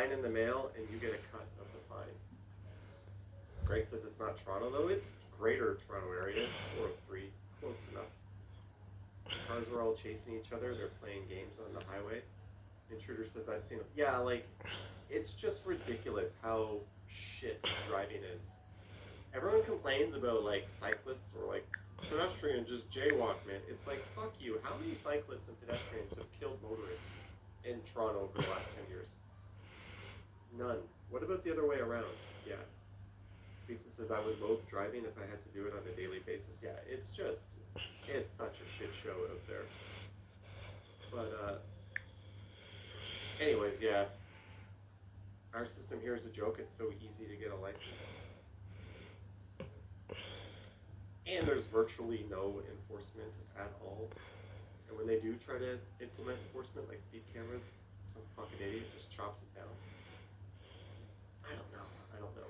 fine in the mail and you get a cut of the fine. Greg says it's not Toronto though, it's greater Toronto area, it's 403, close enough. Cars are all chasing each other, they're playing games on the highway. Intruder says I've seen them. Yeah, like, it's just ridiculous how shit driving is. Everyone complains about like cyclists or like pedestrian just jaywalk, man. It's like, fuck you. How many cyclists and pedestrians have killed motorists in Toronto over the last 10 years? None. What about the other way around? Yeah. Lisa says I would loathe driving if I had to do it on a daily basis. Yeah, it's such a shit show out there. But anyways, yeah. Our system here is a joke. It's so easy to get a license. And there's virtually no enforcement at all. And when they do try to implement enforcement, like speed cameras, some fucking idiot just chops it down. I don't know.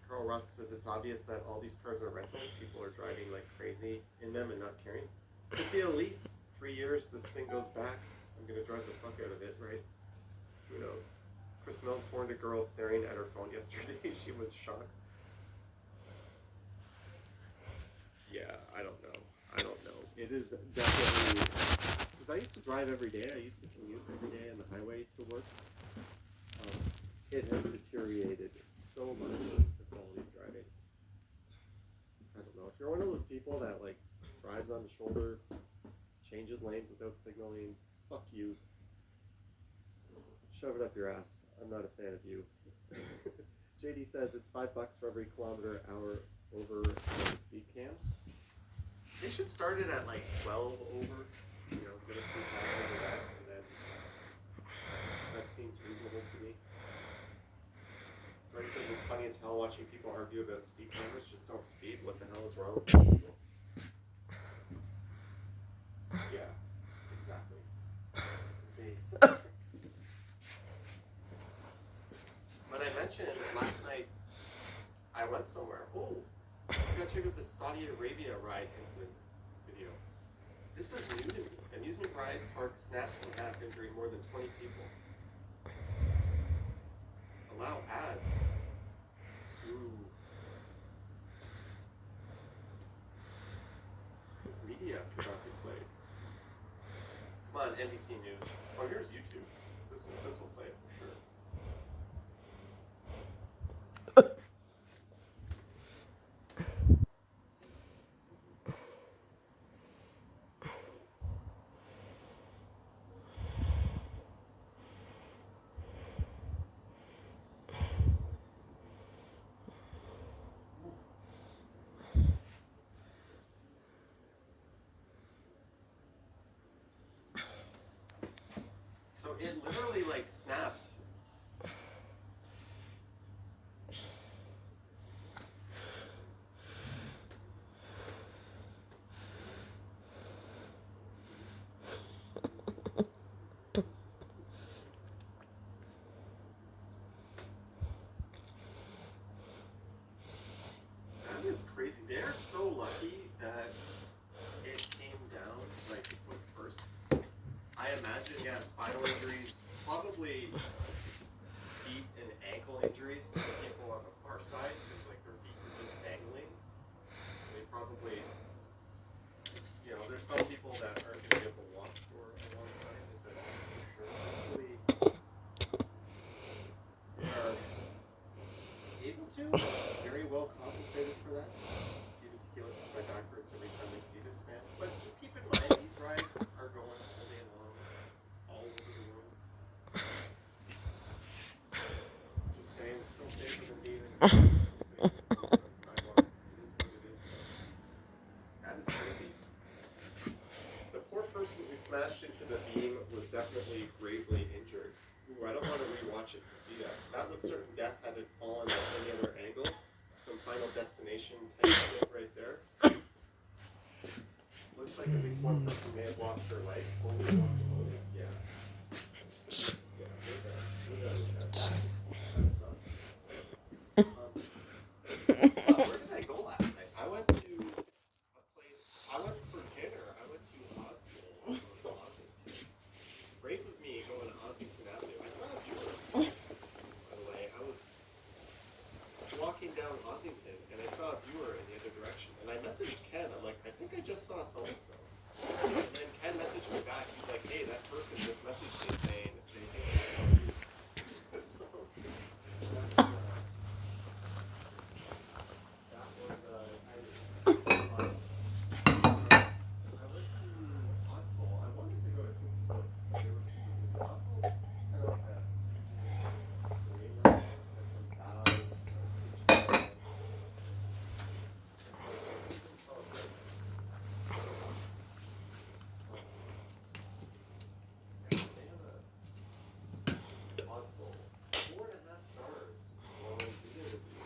Carl Roth says it's obvious that all these cars are rentals. People are driving like crazy in them and not caring. Could be a lease. 3 years, this thing goes back. I'm gonna drive the fuck out of it, right? Who knows? Chris Mills warned a girl staring at her phone yesterday. She was shocked. Yeah, I don't know. It is definitely, because I used to drive every day. I used to commute every day on the highway to work. It has deteriorated so much, the quality of driving. I don't know. If you're one of those people that like drives on the shoulder, changes lanes without signaling, fuck you. Shove it up your ass. I'm not a fan of you. JD says it's $5 for every kilometer hour over speed cams. They should start it at like 12 over, you know, get a free time over that, and then that seems reasonable to me. Greg says it's funny as hell watching people argue about speed cameras. Just don't speed. What the hell is wrong with people? Yeah, exactly. When I mentioned last night, I went somewhere. Oh, I gotta check out the Saudi Arabia ride incident video. This is new to me. Amusement ride park snaps in half, injuring more than 20 people. Allow ads. Ooh. This media could not be played. Come on, NBC News. Oh, here's YouTube. This will play it for sure. So it literally like snaps. That is crazy. They're so lucky that it came down like foot first. I imagine, yeah, spinal injuries, probably feet and ankle injuries for the people on the far side, because like their feet were just dangling. So they probably, you know, there's some people that aren't going to be able to walk for a long time, if at all, for sure. Hopefully, they are able to, very well compensated for that. Even tequila says my back hurts every time I see this, man. But just keep in mind, these rides are going all day long, all over the world. Just saying, it's still safer than being in the sidewalk. It is what it is. That is crazy. The poor person who smashed into the beam was definitely gravely injured. Ooh, I don't want to rewatch it to see that. That was certain death had it fallen at any other angle. Some Final Destination type shit right there. Looks like at least one person may have lost their life. Holy moly. Yeah. Yeah, that sucks. Where did I go last night? I went to a place, I went for dinner. I went to Ossington. Brave of me going to Ossington Avenue. I saw a few driving down Ossington, and I saw a viewer in the other direction, and I messaged Ken. I'm like, I think I just saw so and so. And then Ken messaged me back. He's like, hey, that person just messaged me saying they think I saw you. So, that was kind of fun. I went to Console. I wanted to go to Cookie Book, but there was Console kind of like a game room and some bags, Console. 4.5 stars. Well, video reviews.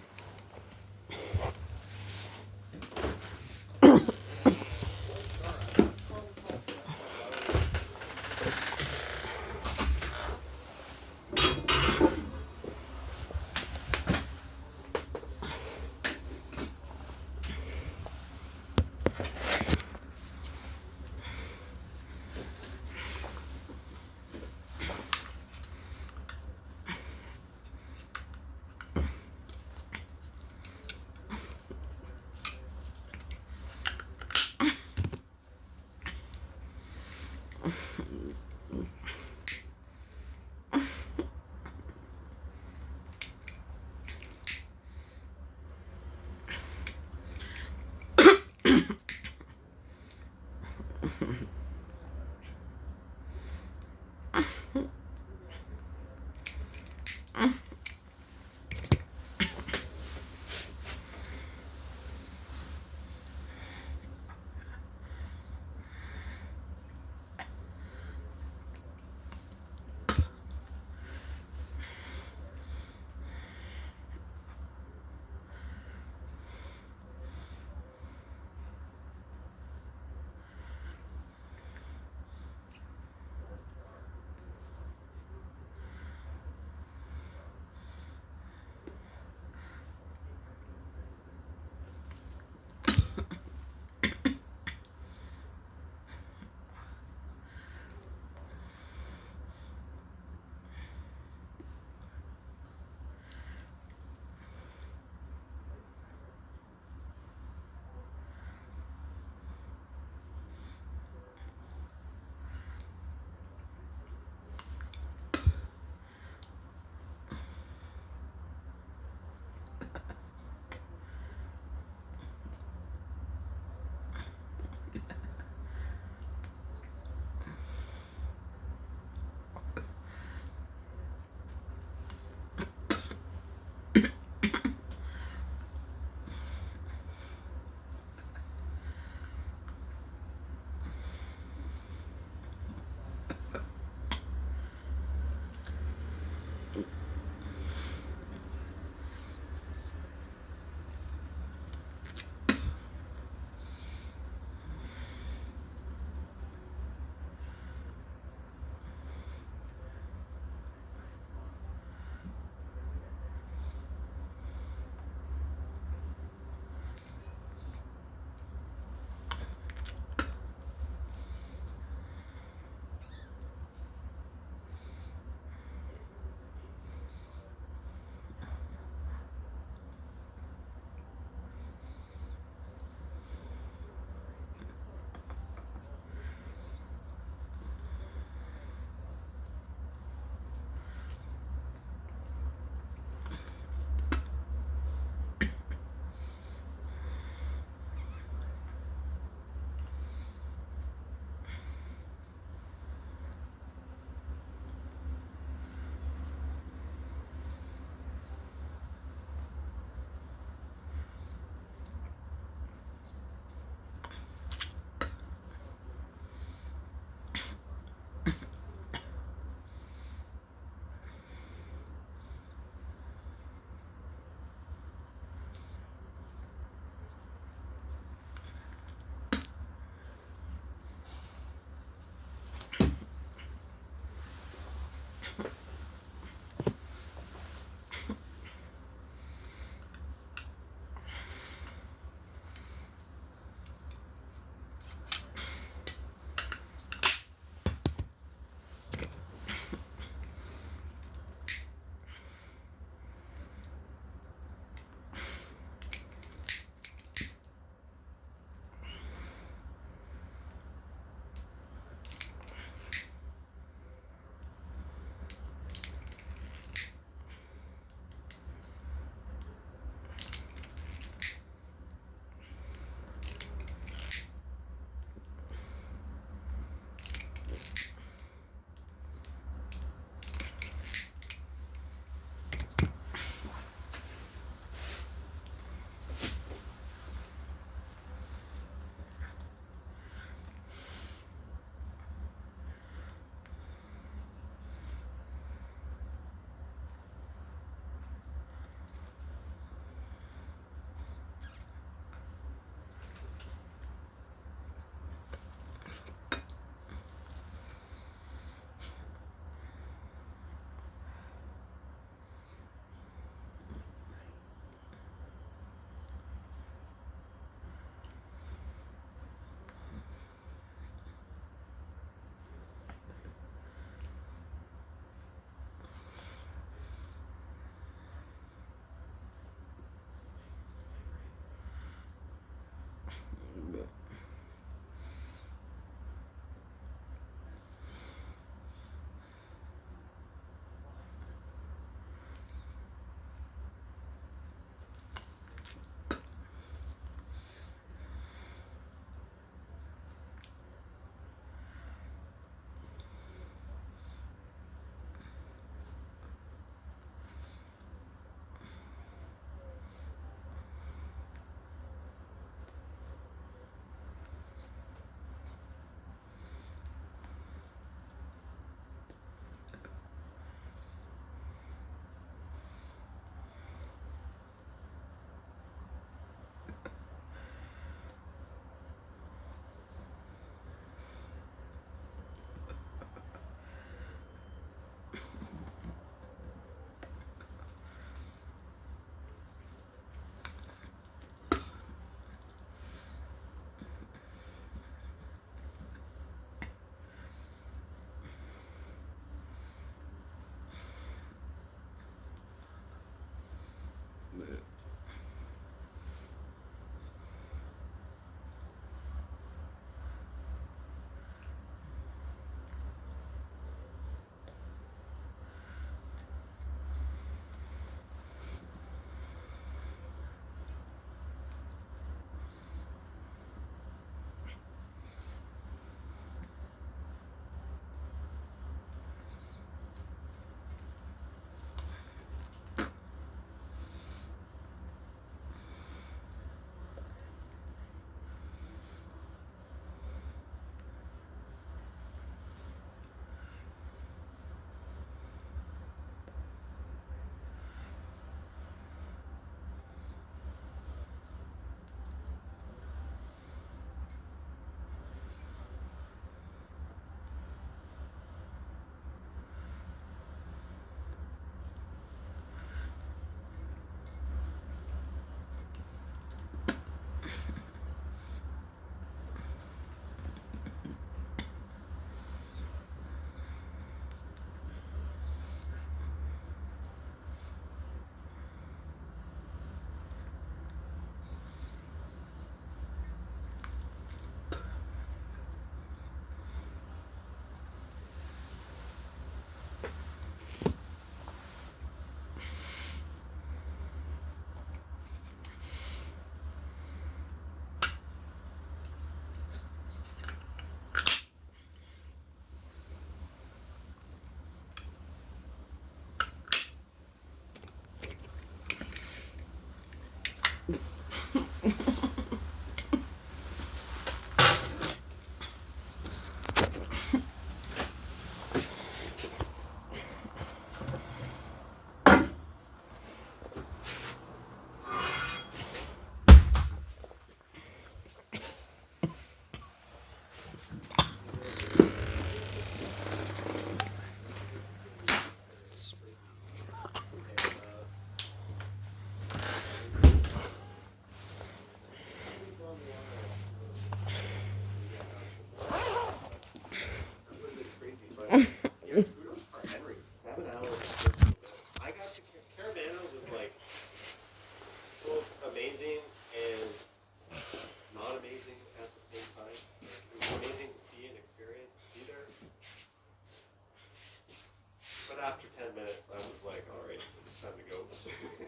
after 10 minutes, I was like, all right, it's time to go.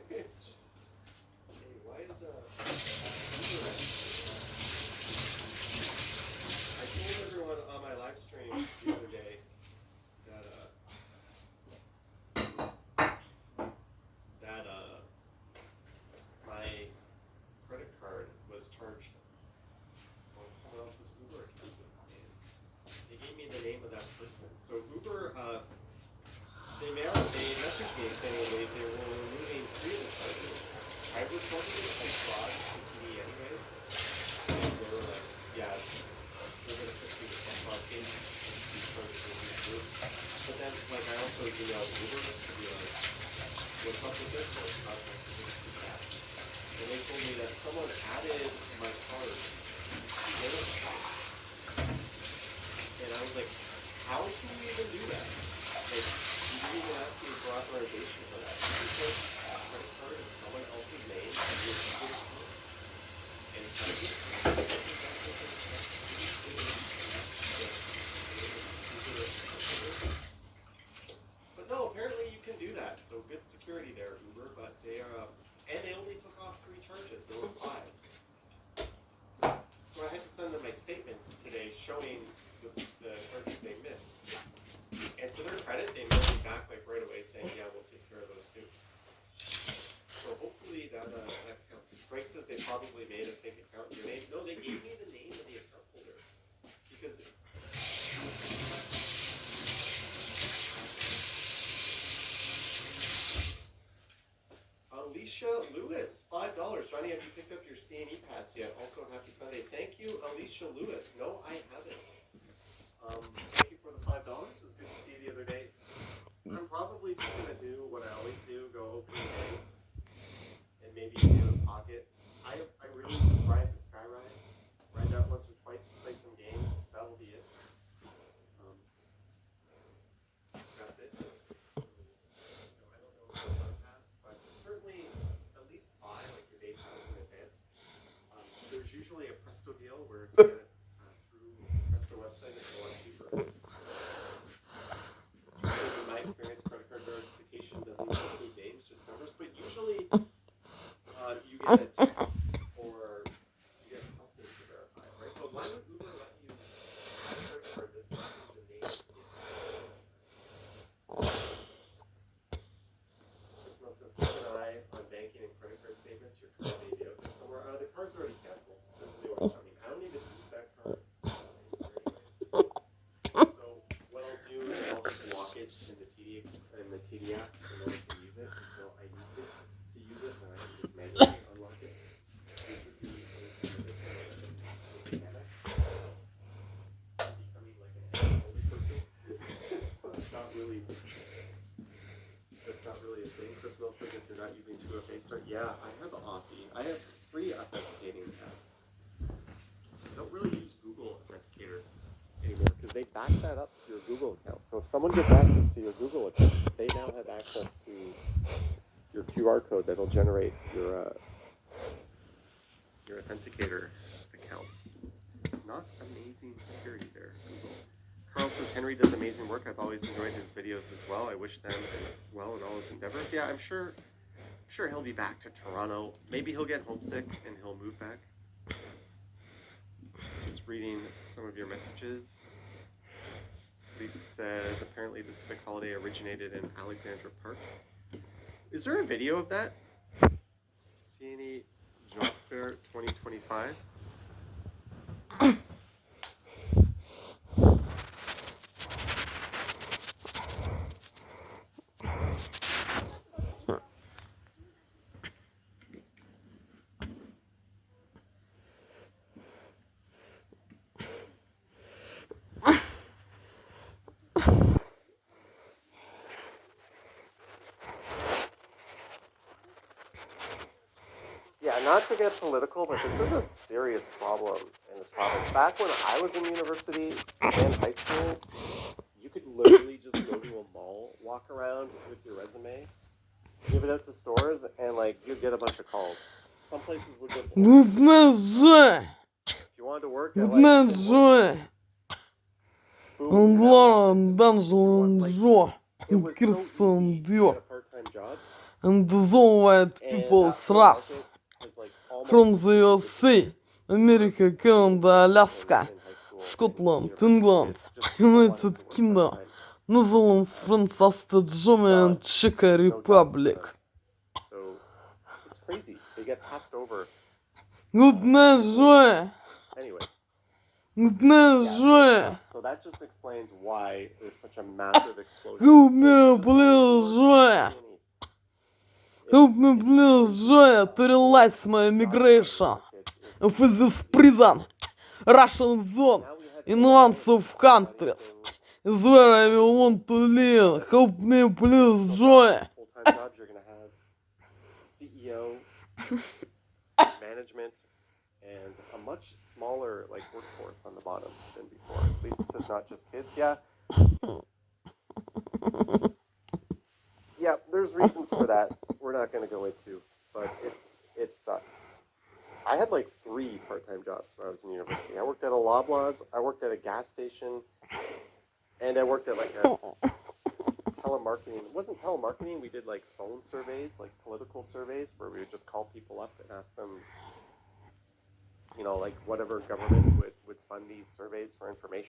Hey, why is I told everyone on my live stream the other day that my credit card was charged on someone else's Uber account. They gave me the name of that person. So Uber, they messaged me saying they were removing 3 of the charges. I reported it as fraud to TV anyways. And they were like, yeah, they're going to put you in fraud case and these charges will be removed. But then, like, I also emailed Uber to be like, what's up with this one? How's my certificate back? And they told me that someone added my card to their account. And I was like, how can we even do that? Like, you didn't even ask me for authorization for that. You put a credit card in someone else's name and you're supposed to and charge it. But no, apparently you can do that. So good security there, Uber. But they and they only took off 3 charges. There were 5. So I had to send them my statement today showing the charges they missed. And to their credit, they mailed me back like right away saying, yeah, we'll take care of those too. So hopefully that counts. Frank says they probably made a fake account in your name. No, they gave me the name of the account holder. Because Alicia Lewis, $5. Johnny, have you picked up your CNE pass yet? Also, happy Sunday. Thank you, Alicia Lewis. No, I haven't. Thank you for the $5. It was good to see you the other day. I'm probably just going to do what I always do, go open the bank and maybe do a pocket. I really just ride the Sky ride that once or twice, play some games. That'll be it. That's it. I don't know if it's on pass, but certainly at least buy like your day pass in advance. There's usually a Presto deal where if you get it website is a lot cheaper. In my experience, credit card verification doesn't even include names, just numbers. But usually, you get a text or you get something to verify, right? But why would Uber let you have a credit card that's not even the name of the account? Christmas says, keep an eye on banking and credit card statements. Your card may be out there somewhere. The card's already canceled. There's a new one coming. I don't even use that card. Lock it in the TD app and then I can use it until I need it to use it, and I can just manually unlock it. Becoming like an older person. That's not really a thing. Chris Mill says if you're not using 2FA start, yeah, I have Authy. I have 3 authenticating apps. I don't really use Google Authenticator anymore because they back that up to your Google account. So if someone gets access to your Google account, they now have access to your QR code that'll generate your authenticator accounts. Not amazing security there, Google. Carl says Henry does amazing work. I've always enjoyed his videos as well. I wish them well in all his endeavors. Yeah, I'm sure he'll be back to Toronto. Maybe he'll get homesick and he'll move back. Just reading some of your messages. Lisa says, apparently the civic holiday originated in Alexandra Park. Is there a video of that? CNE Job Fair 2025? Yeah, not to get political, but this is a serious problem in this province. Back when I was in university and high school, you could literally just go to a mall, walk around with your resume, give it out to stores, and like you'd get a bunch of calls. Some places would just if you wanted to work at like it was so easy to get a part-time job. And dissolved people сраз. From the USA, America, Canada, Alaska, Scotland, England, United Kingdom, Netherlands, France, Germany, and Czech Republic. So it's crazy. They get passed over. Good night, joy. Anyways. Good night, joy. So that just explains why there's such a massive explosion. Help me, please, joy. Help me, please, joy, to realize my migration of this prison, Russian zone, in one of countries, is where I will want to live. Help me, please, joy. Full-time jobs, you're gonna have CEO, management, and a much smaller workforce on the bottom than before. At least it says not just kids. Yeah, there's reasons for that. We're not gonna go into, but it sucks. I had 3 part-time jobs when I was in university. I worked at a Loblaws, I worked at a gas station, and I worked at a telemarketing. It wasn't telemarketing. We did phone surveys, political surveys, where we would just call people up and ask them, whatever government would fund these surveys for information.